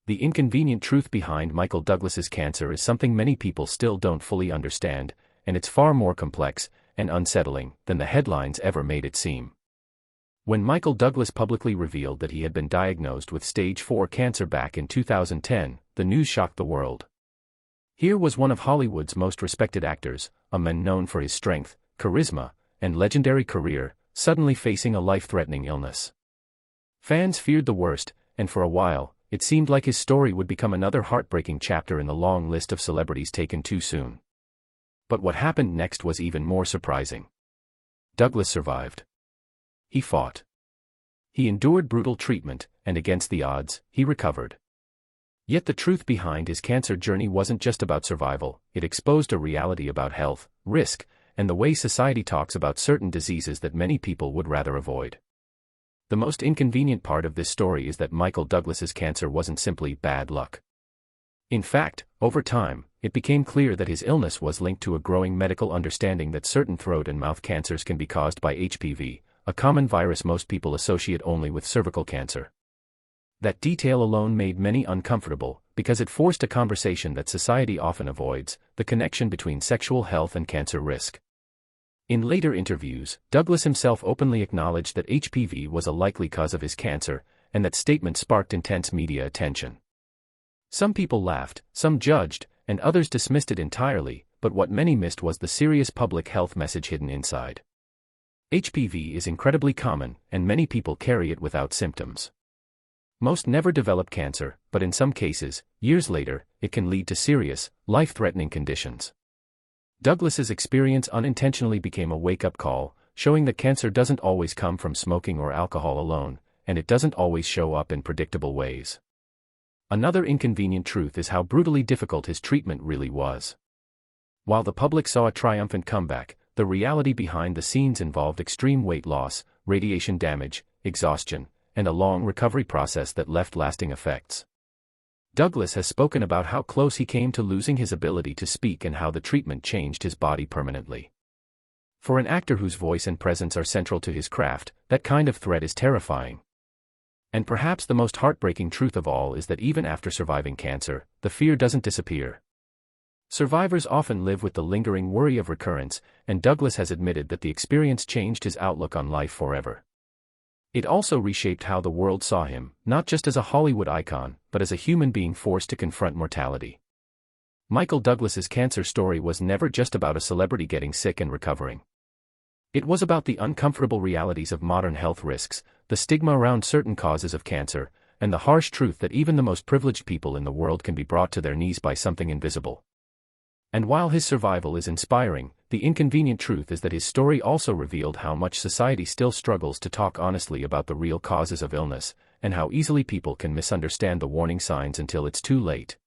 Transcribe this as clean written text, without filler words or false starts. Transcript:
The inconvenient truth behind Michael Douglas's cancer is something many people still don't fully understand, and it's far more complex and unsettling than the headlines ever made it seem. When Michael Douglas publicly revealed that he had been diagnosed with stage 4 cancer back in 2010, the news shocked the world. Here was one of Hollywood's most respected actors, a man known for his strength, charisma, and legendary career, suddenly facing a life-threatening illness. Fans feared the worst, and for a while, it seemed like his story would become another heartbreaking chapter in the long list of celebrities taken too soon. But what happened next was even more surprising. Douglas survived. He fought. He endured brutal treatment, and against the odds, he recovered. Yet the truth behind his cancer journey wasn't just about survival, it exposed a reality about health, risk, and the way society talks about certain diseases that many people would rather avoid. The most inconvenient part of this story is that Michael Douglas's cancer wasn't simply bad luck. In fact, over time, it became clear that his illness was linked to a growing medical understanding that certain throat and mouth cancers can be caused by HPV, a common virus most people associate only with cervical cancer. That detail alone made many uncomfortable, because it forced a conversation that society often avoids, the connection between sexual health and cancer risk. In later interviews, Douglas himself openly acknowledged that HPV was a likely cause of his cancer, and that statement sparked intense media attention. Some people laughed, some judged, and others dismissed it entirely, but what many missed was the serious public health message hidden inside. HPV is incredibly common, and many people carry it without symptoms. Most never develop cancer, but in some cases, years later, it can lead to serious, life-threatening conditions. Douglas's experience unintentionally became a wake-up call, showing that cancer doesn't always come from smoking or alcohol alone, and it doesn't always show up in predictable ways. Another inconvenient truth is how brutally difficult his treatment really was. While the public saw a triumphant comeback, the reality behind the scenes involved extreme weight loss, radiation damage, exhaustion, and a long recovery process that left lasting effects. Douglas has spoken about how close he came to losing his ability to speak and how the treatment changed his body permanently. For an actor whose voice and presence are central to his craft, that kind of threat is terrifying. And perhaps the most heartbreaking truth of all is that even after surviving cancer, the fear doesn't disappear. Survivors often live with the lingering worry of recurrence, and Douglas has admitted that the experience changed his outlook on life forever. It also reshaped how the world saw him, not just as a Hollywood icon, but as a human being forced to confront mortality. Michael Douglas's cancer story was never just about a celebrity getting sick and recovering. It was about the uncomfortable realities of modern health risks, the stigma around certain causes of cancer, and the harsh truth that even the most privileged people in the world can be brought to their knees by something invisible. And while his survival is inspiring, the inconvenient truth is that his story also revealed how much society still struggles to talk honestly about the real causes of illness, and how easily people can misunderstand the warning signs until it's too late.